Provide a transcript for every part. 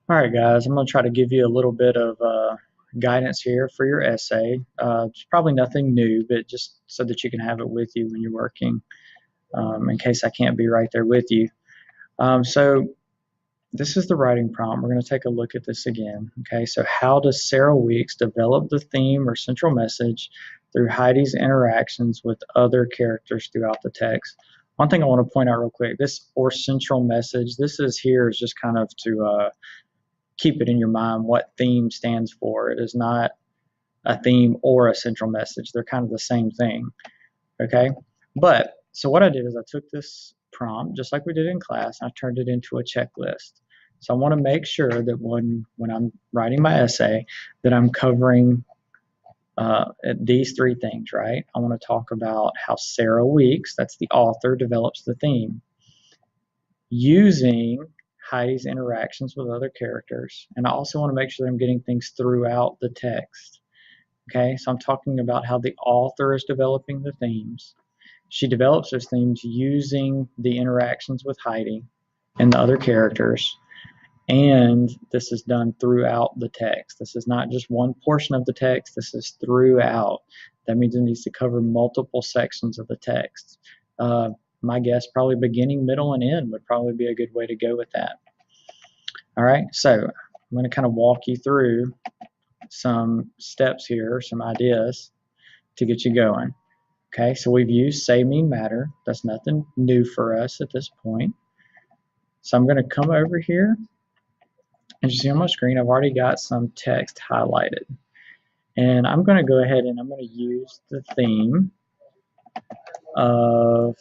All right, guys, I'm going to try to give you a little bit of guidance here for your essay. It's probably nothing new, but just so that you can have it with you when you're working, in case I can't be right there with you. So this is the writing prompt. We're going to take a look at this again. Okay, so how does Sarah Weeks develop the theme or central message through Heidi's interactions with other characters throughout the text? One thing I want to point out real quick, this or central message, this is here is just kind of to keep it in your mind what theme stands for. It is not a theme or a central message. They're kind of the same thing. Okay. But so what I did is I took this prompt, just like we did in class, and I turned it into a checklist. So I want to make sure that when I'm writing my essay, that I'm covering these three things, right? I want to talk about how Sarah Weeks, that's the author, develops the theme using Heidi's interactions with other characters. And I also want to make sure that I'm getting things throughout the text. Okay, so I'm talking about how the author is developing the themes. She develops those themes using the interactions with Heidi and the other characters. And this is done throughout the text. This is not just one portion of the text, this is throughout. That means it needs to cover multiple sections of the text. My guess, probably beginning, middle, and end would probably be a good way to go with that. All right, so I'm going to kind of walk you through some steps here, some ideas to get you going. Okay, so we've used say, mean, matter. That's nothing new for us at this point. So I'm going to come over here, and you see on my screen, I've already got some text highlighted. And I'm going to go ahead and I'm going to use the theme of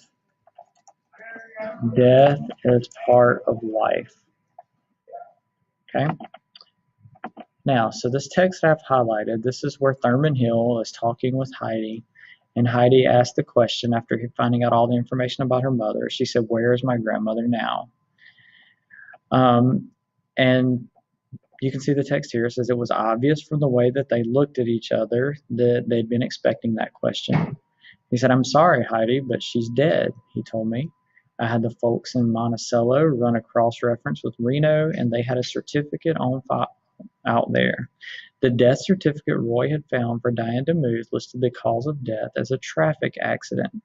death as part of life. Okay. Now, so this text I've highlighted, this is where Thurman Hill is talking with Heidi. And Heidi asked the question after finding out all the information about her mother. She said, "Where is my grandmother now?" And you can see the text here. It says, "It was obvious from the way that they looked at each other that they'd been expecting that question." He said, "I'm sorry, Heidi, but she's dead," he told me. "I had the folks in Monticello run a cross-reference with Reno, and they had a certificate on file out there. The death certificate Roy had found for Diane DeMuth listed the cause of death as a traffic accident.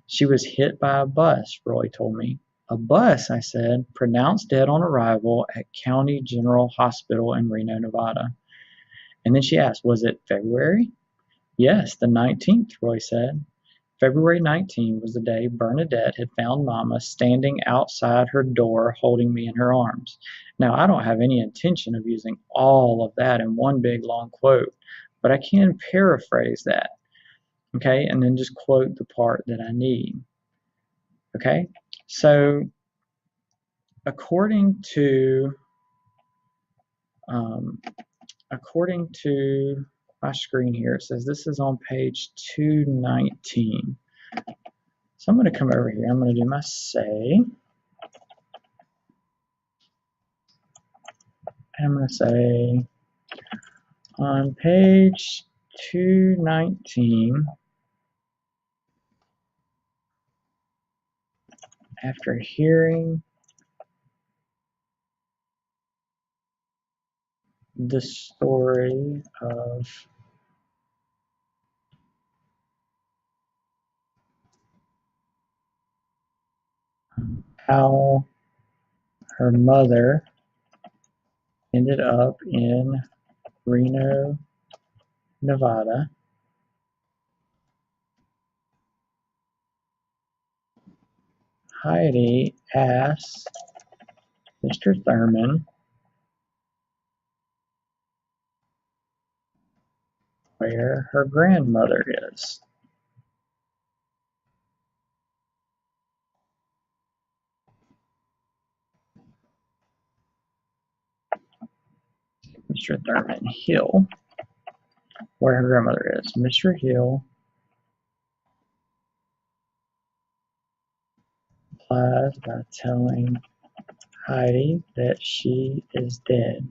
She was hit by a bus," Roy told me. "A bus," I said, "pronounced dead on arrival at County General Hospital in Reno, Nevada." And then she asked, "Was it February?" "Yes, the 19th, Roy said. February 19 was the day Bernadette had found Mama standing outside her door holding me in her arms." Now, I don't have any intention of using all of that in one big long quote, but I can paraphrase that, okay, and then just quote the part that I need. Okay, so according to my screen here, it says this is on page 219. So I'm going to come over here. I'm going to do my say. I'm going to say on page 219, after hearing the story of how her mother ended up in Reno, Nevada, Heidi asked Mr. Thurman where her grandmother is. Mr. Thurman Hill, where her grandmother is. Mr. Hill replies by telling Heidi that she is dead.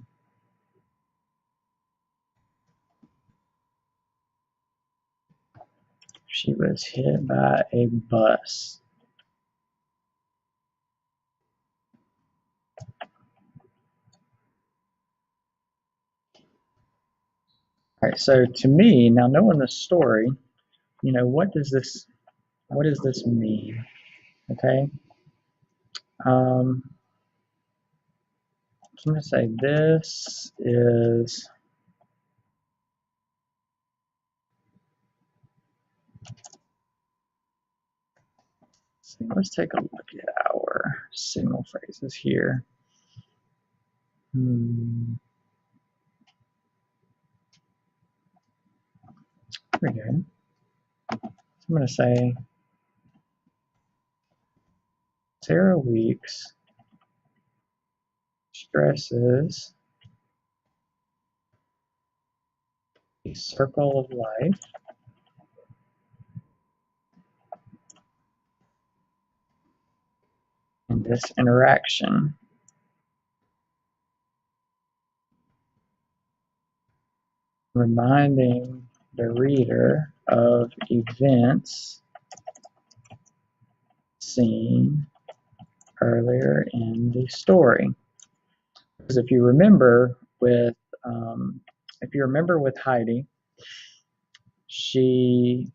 She was hit by a bus. All right, so to me, now knowing the story, what does this mean? Okay, um, so I'm going to say this is, let's take a look at our signal phrases here. There we go. So I'm going to say Sarah Weeks stresses the circle of life in this interaction, reminding the reader of events seen earlier in the story. Because if you remember with Heidi, she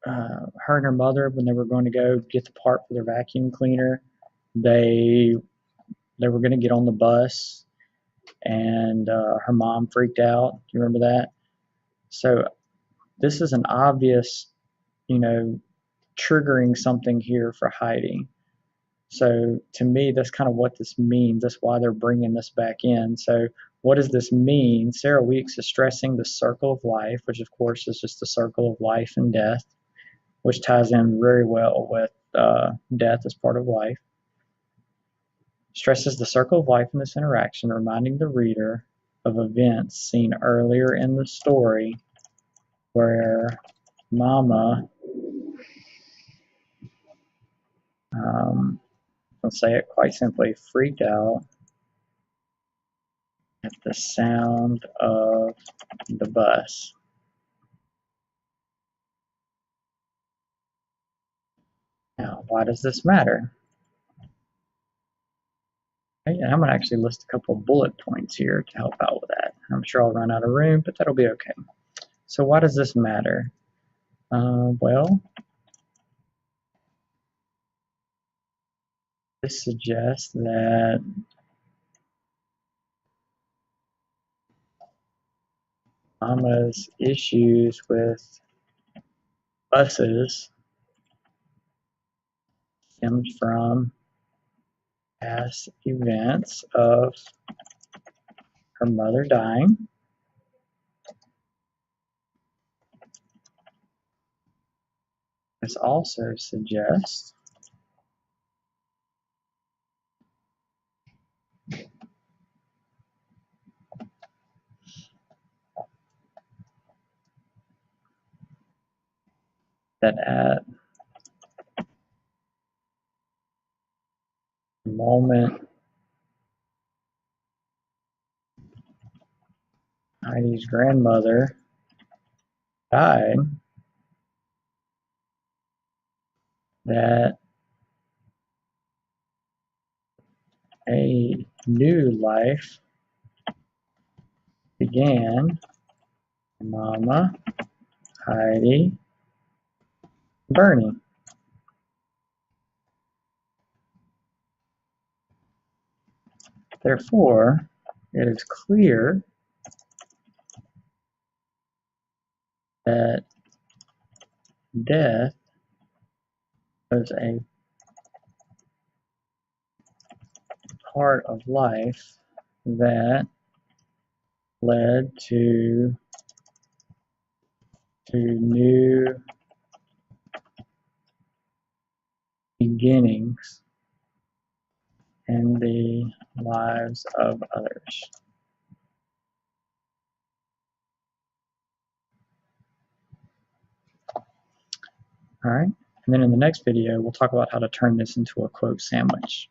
her and her mother, when they were going to go get the part for their vacuum cleaner, they were going to get on the bus, and her mom freaked out. Do you remember that? So this is an obvious, triggering something here for Heidi. So to me, that's kind of what this means. That's why they're bringing this back in. So what does this mean? Sarah Weeks is stressing the circle of life, which of course is just the circle of life and death, which ties in very well with death as part of life. Stresses the circle of life in this interaction, reminding the reader of events seen earlier in the story where Mama, let's say it quite simply, freaked out at the sound of the bus. Now, why does this matter? Okay, and I'm going to actually list a couple of bullet points here to help out with that. I'm sure I'll run out of room, but that'll be okay. So why does this matter? Well, this suggests that Mama's issues with buses stemmed from past events of her mother dying. This also suggests that at the moment Heidi's grandmother died, that a new life began for Mama, Heidi, Bernie. Therefore, it is clear that death was a part of life that led to new beginnings in the lives of others. All right, and then in the next video, we'll talk about how to turn this into a quote sandwich.